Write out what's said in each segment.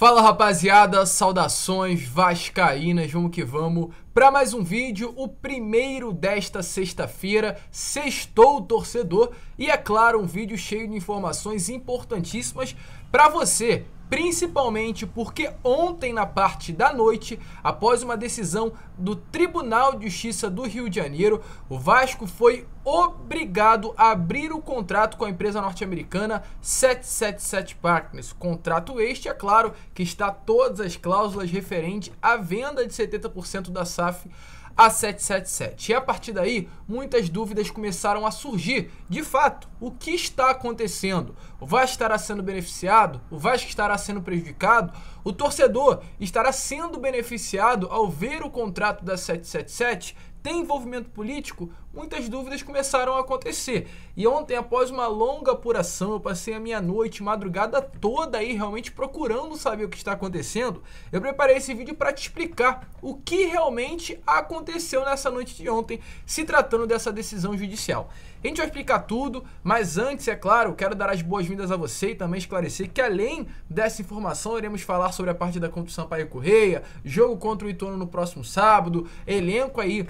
Fala rapaziada, saudações vascaínas, vamos que vamos para mais um vídeo, o primeiro desta sexta-feira. Sextou o torcedor e é claro, um vídeo cheio de informações importantíssimas para você, principalmente porque ontem na parte da noite, após uma decisão do Tribunal de Justiça do Rio de Janeiro, o Vasco foi obrigado a abrir o contrato com a empresa norte-americana 777 Partners. Contrato este, é claro, que está todas as cláusulas referentes à venda de 70% da SAF a 777. E a partir daí, muitas dúvidas começaram a surgir. De fato, o que está acontecendo? O Vasco estará sendo beneficiado? O Vasco estará sendo prejudicado? O torcedor estará sendo beneficiado ao ver o contrato da 777? Tem envolvimento político? Muitas dúvidas começaram a acontecer. E ontem, após uma longa apuração, eu passei a minha noite, madrugada toda aí realmente procurando saber o que está acontecendo. Eu preparei esse vídeo para te explicar o que realmente aconteceu nessa noite de ontem, se tratando dessa decisão judicial. A gente vai explicar tudo, mas antes, é claro, quero dar as boas-vindas a você e também esclarecer que além dessa informação, iremos falar sobre a partida contra o Sampaio Corrêa, jogo contra o Ituano no próximo sábado, elenco aí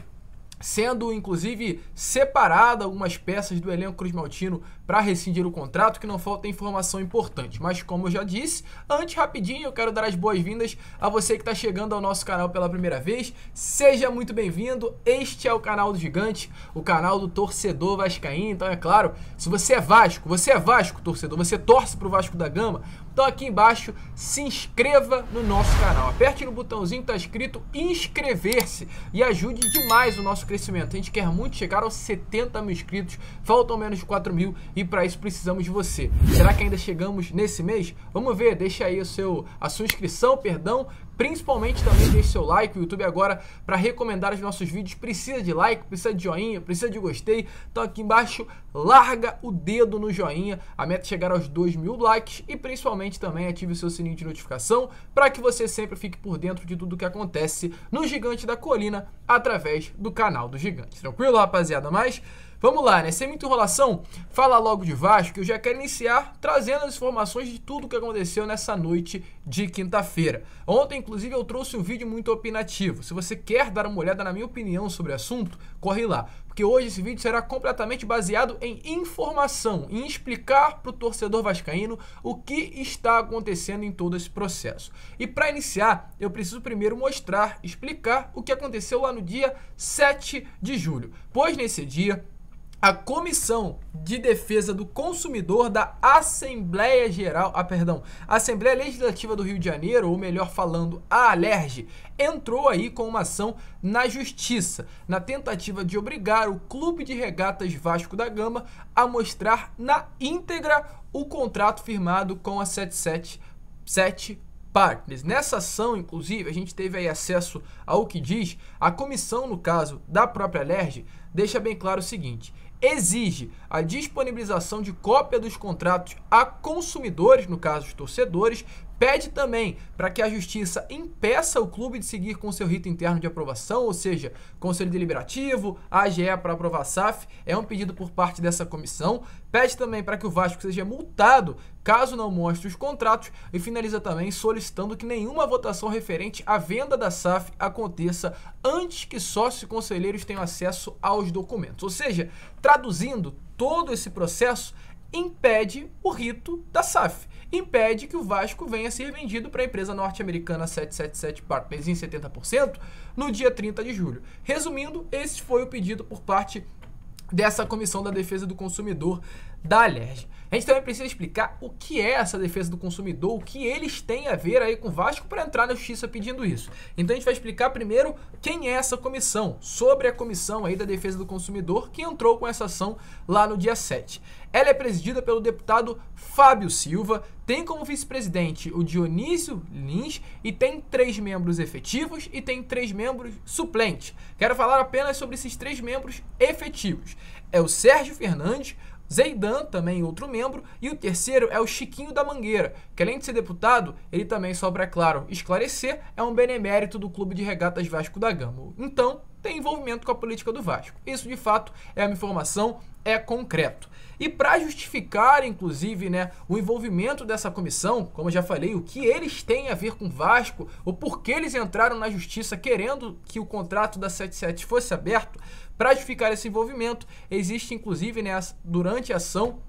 sendo inclusive separado algumas peças do elenco cruzmaltino para rescindir o contrato, que não falta informação importante. Mas como eu já disse, antes rapidinho eu quero dar as boas-vindas a você que está chegando ao nosso canal pela primeira vez. Seja muito bem-vindo, este é o canal do Gigante, o canal do torcedor vascaíno. Então é claro, se você é Vasco torcedor, você torce para o Vasco da Gama, então aqui embaixo se inscreva no nosso canal, aperte no botãozinho que está escrito inscrever-se e ajude demais o nosso crescimento. A gente quer muito chegar aos 70 mil inscritos, faltam menos de 4 mil e para isso precisamos de você. Será que ainda chegamos nesse mês? Vamos ver, deixa aí a sua inscrição, principalmente também deixe seu like. O YouTube agora, para recomendar os nossos vídeos, precisa de like, precisa de joinha, precisa de gostei. Então aqui embaixo, larga o dedo no joinha. A meta é chegar aos 2.000 likes e principalmente também ative o seu sininho de notificação para que você sempre fique por dentro de tudo que acontece no Gigante da Colina através do canal do Gigante. Tranquilo, rapaziada? Mas vamos lá, né? Sem muita enrolação, fala logo de Vasco, que eu já quero iniciar trazendo as informações de tudo que aconteceu nessa noite de quinta-feira. Ontem, inclusive, eu trouxe um vídeo muito opinativo. Se você quer dar uma olhada na minha opinião sobre o assunto, corre lá. Porque hoje esse vídeo será completamente baseado em informação, em explicar para o torcedor vascaíno o que está acontecendo em todo esse processo. E para iniciar, eu preciso primeiro explicar o que aconteceu lá no dia 7 de julho. Pois nesse dia, a Comissão de Defesa do Consumidor da Assembleia Legislativa do Rio de Janeiro, ou melhor falando, a Alerj, entrou aí com uma ação na Justiça, na tentativa de obrigar o Clube de Regatas Vasco da Gama a mostrar na íntegra o contrato firmado com a 777 Partners. Nessa ação, inclusive, a gente teve aí acesso ao que diz a comissão, no caso da própria Alerj, deixa bem claro o seguinte: exige a disponibilização de cópia dos contratos a consumidores, no caso os torcedores, pede também para que a Justiça impeça o clube de seguir com seu rito interno de aprovação, ou seja, Conselho Deliberativo, AGE para aprovar a SAF, é um pedido por parte dessa comissão, pede também para que o Vasco seja multado caso não mostre os contratos e finaliza também solicitando que nenhuma votação referente à venda da SAF aconteça antes que sócios e conselheiros tenham acesso aos documentos. Ou seja, traduzindo, todo esse processo impede o rito da SAF, impede que o Vasco venha a ser vendido para a empresa norte-americana 777 Partners em 70% no dia 30 de julho. Resumindo, esse foi o pedido por parte dessa Comissão da Defesa do Consumidor da Alerj. A gente também precisa explicar o que é essa defesa do consumidor, o que eles têm a ver aí com o Vasco para entrar na Justiça pedindo isso. Então a gente vai explicar primeiro quem é essa comissão, sobre a comissão aí da defesa do consumidor que entrou com essa ação lá no dia 7. Ela é presidida pelo deputado Fábio Silva, tem como vice-presidente o Dionísio Lins e tem 3 membros efetivos e tem 3 membros suplentes. Quero falar apenas sobre esses 3 membros efetivos. É o Sérgio Fernandes, Zeidan, também outro membro, e o terceiro é o Chiquinho da Mangueira, que além de ser deputado, ele também, só para, claro, esclarecer, é um benemérito do Clube de Regatas Vasco da Gama. Então, tem envolvimento com a política do Vasco. Isso, de fato, é uma informação, é concreto. E para justificar, inclusive, né, o envolvimento dessa comissão, como eu já falei, o que eles têm a ver com o Vasco, o porquê eles entraram na justiça querendo que o contrato da 77 fosse aberto, para justificar esse envolvimento, existe, inclusive, né, durante a ação,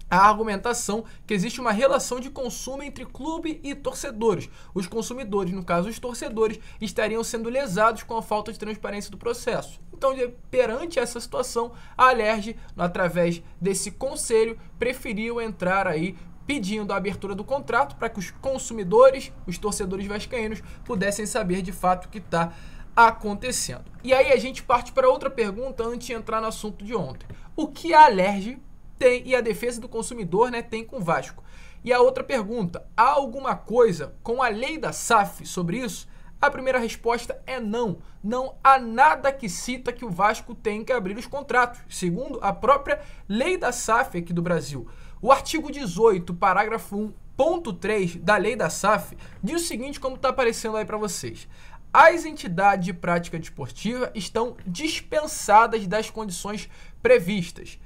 a argumentação que existe uma relação de consumo entre clube e torcedores. Os consumidores, no caso os torcedores, estariam sendo lesados com a falta de transparência do processo. Então, perante essa situação, a Alerj, através desse conselho, preferiu entrar aí pedindo a abertura do contrato para que os consumidores, os torcedores vascaínos, pudessem saber de fato o que está acontecendo. E aí a gente parte para outra pergunta antes de entrar no assunto de ontem. O que a Alerj tem e a defesa do consumidor, né, tem com o Vasco? E a outra pergunta, há alguma coisa com a lei da SAF sobre isso? A primeira resposta é não. Não há nada que cita que o Vasco tem que abrir os contratos, segundo a própria lei da SAF aqui do Brasil. O artigo 18, parágrafo 1.3 da lei da SAF diz o seguinte, como está aparecendo aí para vocês. As entidades de prática desportiva estão dispensadas das condições previstas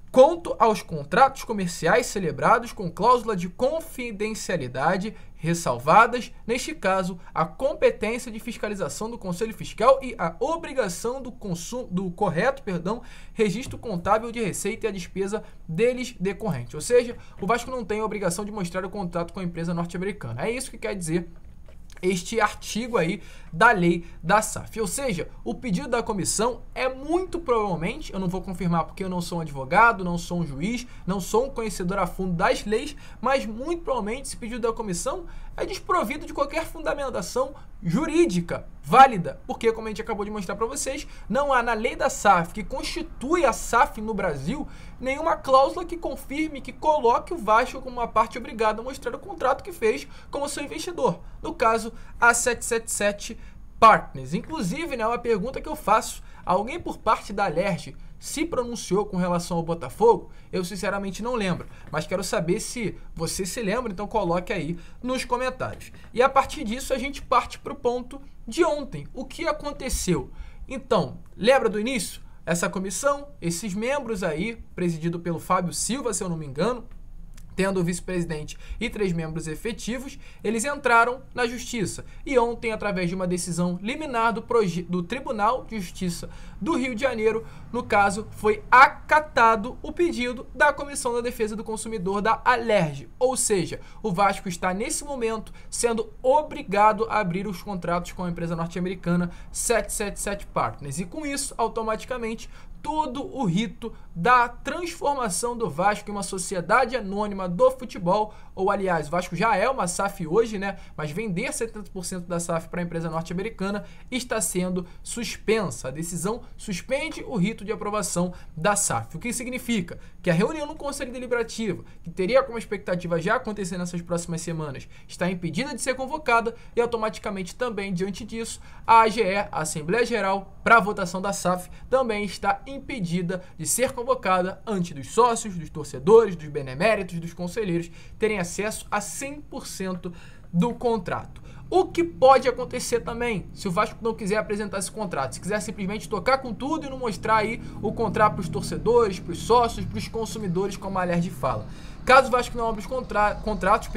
quanto aos contratos comerciais celebrados com cláusula de confidencialidade ressalvadas, neste caso, a competência de fiscalização do Conselho Fiscal e a obrigação do correto registro contábil de receita e a despesa deles decorrente. Ou seja, o Vasco não tem a obrigação de mostrar o contrato com a empresa norte-americana. É isso que quer dizer este artigo aí da lei da SAF. Ou seja, o pedido da comissão é muito provavelmente, eu não vou confirmar porque eu não sou um advogado, não sou um juiz, não sou um conhecedor a fundo das leis, mas muito provavelmente esse pedido da comissão é desprovido de qualquer fundamentação jurídica válida, porque, como a gente acabou de mostrar para vocês, não há na lei da SAF, que constitui a SAF no Brasil, nenhuma cláusula que confirme, que coloque o Vasco como uma parte obrigada a mostrar o contrato que fez como seu investidor. No caso, a 777 Partners. Inclusive, né, uma pergunta que eu faço, alguém por parte da Alerj se pronunciou com relação ao Botafogo? Eu sinceramente não lembro, mas quero saber se você se lembra, então coloque aí nos comentários. E a partir disso a gente parte para o ponto de ontem. O que aconteceu? Então, lembra do início? Essa comissão, esses membros aí, presidido pelo Fábio Silva, se eu não me engano, tendo o vice-presidente e 3 membros efetivos, eles entraram na justiça. E ontem, através de uma decisão liminar do Tribunal de Justiça do Rio de Janeiro, no caso, foi acatado o pedido da Comissão da Defesa do Consumidor da Alerj. Ou seja, o Vasco está, nesse momento, sendo obrigado a abrir os contratos com a empresa norte-americana 777 Partners. E com isso, automaticamente, todo o rito da transformação do Vasco em uma sociedade anônima do futebol, ou aliás, o Vasco já é uma SAF hoje, né? Mas vender 70% da SAF para a empresa norte-americana está sendo suspensa. A decisão suspende o rito de aprovação da SAF. O que significa que a reunião no Conselho Deliberativo, que teria como expectativa já acontecer nessas próximas semanas, está impedida de ser convocada e automaticamente também, diante disso, a AGE, a Assembleia Geral, para a votação da SAF, também está impedida de ser convocada antes dos sócios, dos torcedores, dos beneméritos, dos conselheiros terem acesso a 100% do contrato. O que pode acontecer também, se o Vasco não quiser apresentar esse contrato, se quiser simplesmente tocar com tudo e não mostrar aí o contrato para os torcedores, para os sócios, para os consumidores, como a Alerj fala. Caso o Vasco não abra os contratos,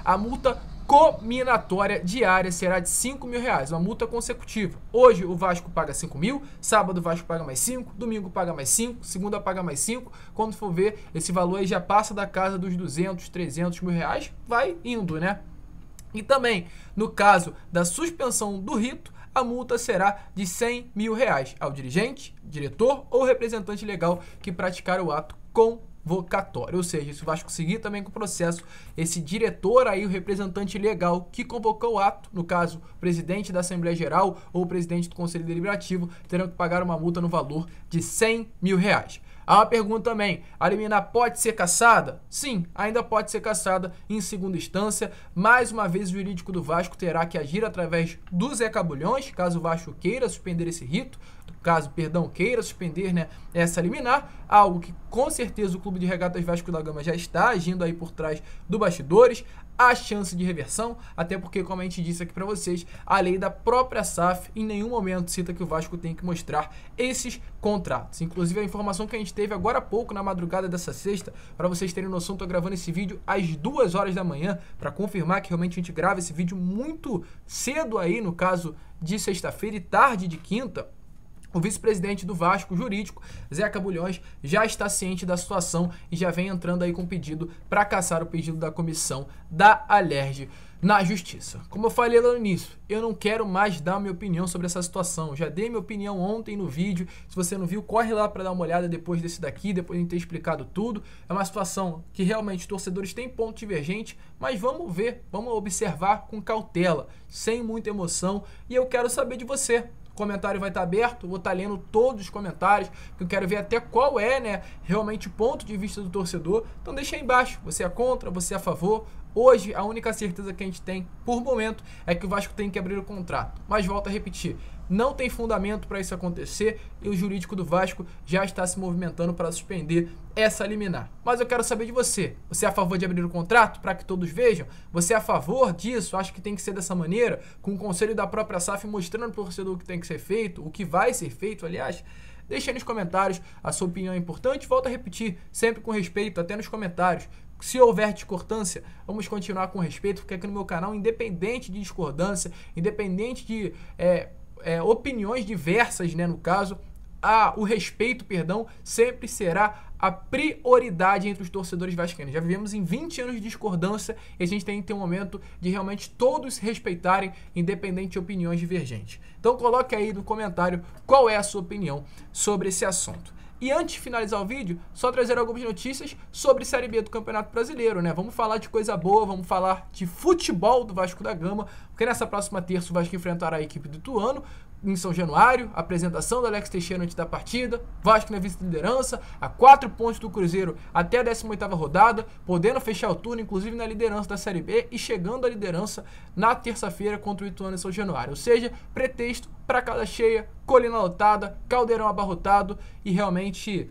a multa cominatória diária será de R$5.000, uma multa consecutiva. Hoje o Vasco paga 5 mil, sábado o Vasco paga mais 5, domingo paga mais 5, segunda paga mais 5. Quando for ver, esse valor aí já passa da casa dos 200, 300 mil reais, vai indo, né? E também, no caso da suspensão do rito, a multa será de R$100 mil ao dirigente, diretor ou representante legal que praticar o ato convocatório. Ou seja, se o Vasco seguir também com o processo, esse diretor aí, o representante legal que convocou o ato, no caso, o presidente da Assembleia Geral ou o presidente do Conselho Deliberativo, terão que pagar uma multa no valor de R$100 mil. Há uma pergunta também, a liminar pode ser cassada? Sim, ainda pode ser cassada em segunda instância. Mais uma vez, o jurídico do Vasco terá que agir através dos Zé Cabulhões, caso o Vasco queira suspender esse rito, queira suspender, né, essa liminar, algo que com certeza o Clube de Regatas Vasco da Gama já está agindo aí por trás do bastidores. há chance de reversão, até porque, como a gente disse aqui para vocês, a lei da própria SAF em nenhum momento cita que o Vasco tem que mostrar esses contratos. Inclusive, a informação que a gente teve agora há pouco, na madrugada dessa sexta, para vocês terem noção, tô gravando esse vídeo às 2 horas da manhã, para confirmar que realmente a gente grava esse vídeo muito cedo aí, no caso de sexta-feira e tarde de quinta. O vice-presidente do Vasco, jurídico, Zeca Bulhões, já está ciente da situação e já vem entrando aí com pedido para cassar o pedido da comissão da Alerj na Justiça. Como eu falei lá no início, eu não quero mais dar minha opinião sobre essa situação. Já dei minha opinião ontem no vídeo. Se você não viu, corre lá para dar uma olhada depois desse daqui, depois de ter explicado tudo. É uma situação que realmente os torcedores têm ponto divergente, mas vamos ver, vamos observar com cautela, sem muita emoção. E eu quero saber de você. O comentário vai estar aberto, vou estar lendo todos os comentários, porque eu quero ver até qual é, né, realmente o ponto de vista do torcedor. Então deixa aí embaixo, você é contra, você é a favor. Hoje, a única certeza que a gente tem, por momento, é que o Vasco tem que abrir o contrato. Mas volto a repetir, não tem fundamento para isso acontecer e o jurídico do Vasco já está se movimentando para suspender essa liminar. Mas eu quero saber de você. Você é a favor de abrir o contrato para que todos vejam? Você é a favor disso? Acha que tem que ser dessa maneira? Com o conselho da própria SAF mostrando para o torcedor o que tem que ser feito, o que vai ser feito, aliás? Deixa aí nos comentários, a sua opinião é importante. Volto a repetir, sempre com respeito, até nos comentários. Se houver discordância, vamos continuar com respeito, porque aqui no meu canal, independente de discordância, independente de opiniões diversas, né, no caso, o respeito, perdão, sempre será a prioridade entre os torcedores vascaínos. Já vivemos em 20 anos de discordância e a gente tem que ter um momento de realmente todos se respeitarem, independente de opiniões divergentes. Então coloque aí no comentário qual é a sua opinião sobre esse assunto. E antes de finalizar o vídeo, só trazer algumas notícias sobre Série B do Campeonato Brasileiro, né? Vamos falar de coisa boa, vamos falar de futebol do Vasco da Gama, porque nessa próxima terça o Vasco enfrentará a equipe do Ituano em São Januário, apresentação do Alex Teixeira antes da partida, Vasco na vice-liderança, a 4 pontos do Cruzeiro até a 18ª rodada, podendo fechar o turno, inclusive na liderança da Série B e chegando à liderança na terça-feira contra o Ituano em São Januário. Ou seja, pretexto para casa cheia, colina lotada, caldeirão abarrotado e realmente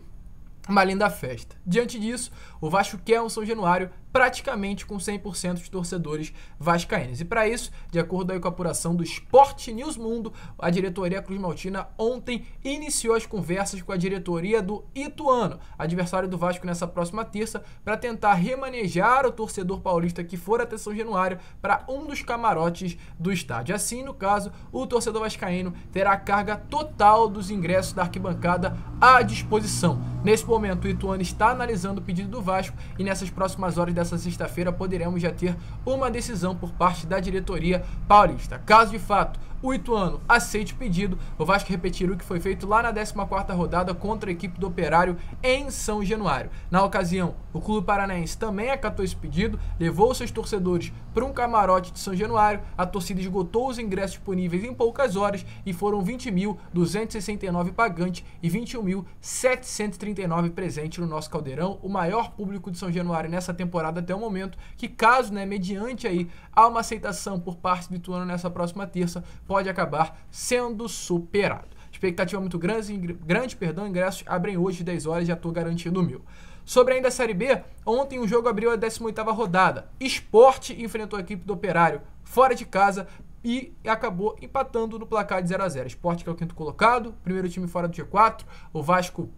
uma linda festa. Diante disso, o Vasco quer um São Januário praticamente com 100% de torcedores vascaínos. E para isso, de acordo aí com a apuração do Sport News Mundo, a diretoria Cruz Maltina ontem iniciou as conversas com a diretoria do Ituano, adversário do Vasco nessa próxima terça, para tentar remanejar o torcedor paulista que for até São Januário para um dos camarotes do estádio. Assim, no caso, o torcedor vascaíno terá a carga total dos ingressos da arquibancada à disposição. Nesse momento, o Ituano está analisando o pedido do Vasco e nessas próximas horas dessa sexta-feira poderemos já ter uma decisão por parte da diretoria paulista. Caso de fato o Ituano aceite o pedido, o Vasco repetirá o que foi feito lá na 14ª rodada contra a equipe do Operário em São Januário. Na ocasião, o clube paranaense também acatou esse pedido, levou seus torcedores para um camarote de São Januário, a torcida esgotou os ingressos disponíveis em poucas horas e foram 20.269 pagantes e 21.739 presentes no nosso caldeirão, o maior público de São Januário nessa temporada até o momento, que caso, né, mediante aí a uma aceitação por parte do Ituano nessa próxima terça, pode acabar sendo superado. Expectativa muito grande, ingressos abrem hoje 10 horas, já estou garantindo o meu. Sobre ainda a Série B, ontem o jogo abriu a 18ª rodada. Sport enfrentou a equipe do Operário fora de casa e acabou empatando no placar de 0-0. Sport, que é o 5º colocado, primeiro time fora do G4, o Vasco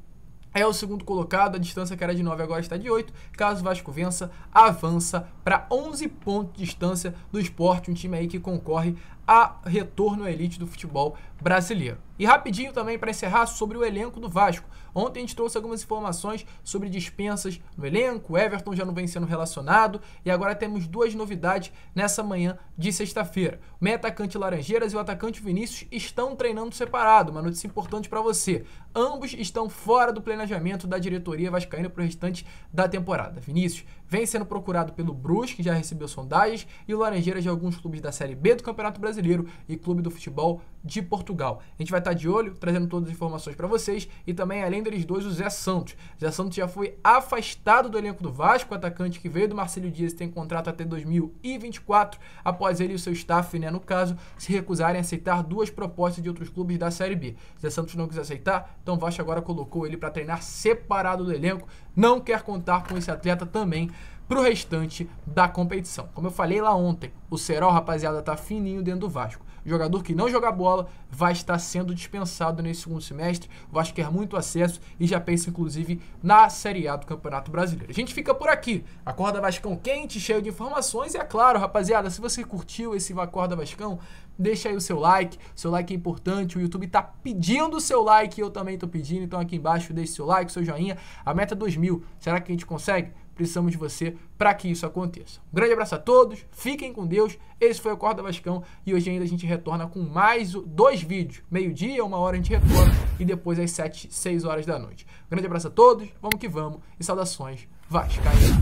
é o 2º colocado, a distância que era de 9 agora está de 8. Caso o Vasco vença, avança para 11 pontos de distância do Sport, um time aí que concorre a retorno à elite do futebol brasileiro. E rapidinho também para encerrar sobre o elenco do Vasco. Ontem a gente trouxe algumas informações sobre dispensas no elenco, o Everton já não vem sendo relacionado e agora temos 2 novidades nessa manhã de sexta-feira. O meio-atacante Laranjeiras e o atacante Vinícius estão treinando separado, uma notícia importante para você. Ambos estão fora do planejamento da diretoria vascaína para o restante da temporada. Vinícius vem sendo procurado pelo Brusque, que já recebeu sondagens, e o Laranjeiras de alguns clubes da Série B do Campeonato Brasileiro e Clube do Futebol de Portugal. A gente vai estar de olho, trazendo todas as informações para vocês, e também, além deles dois, o Zé Santos. O Zé Santos já foi afastado do elenco do Vasco, o atacante que veio do Marcílio Dias e tem contrato até 2024, após ele e o seu staff, né, no caso, se recusarem a aceitar 2 propostas de outros clubes da Série B. O Zé Santos não quis aceitar, então o Vasco agora colocou ele para treinar separado do elenco, não quer contar com esse atleta também pro restante da competição. Como eu falei lá ontem, o Serol, rapaziada, tá fininho dentro do Vasco. O jogador que não jogar bola vai estar sendo dispensado nesse segundo semestre. O Vasco quer muito acesso e já pensa, inclusive, na Série A do Campeonato Brasileiro. A gente fica por aqui. Acorda Vascão quente, cheio de informações. E é claro, rapaziada, se você curtiu esse Acorda Vascão, deixa aí o seu like. O seu like é importante. O YouTube tá pedindo o seu like e eu também tô pedindo. Então aqui embaixo deixe seu like, seu joinha. A meta é 2.000. Será que a gente consegue? Precisamos de você para que isso aconteça. Um grande abraço a todos, fiquem com Deus. Esse foi o Acorda Vascão e hoje ainda a gente retorna com mais 2 vídeos. Meio-dia, 1 hora a gente retorna e depois às 6 horas da noite. Um grande abraço a todos, vamos que vamos e saudações vascaínas.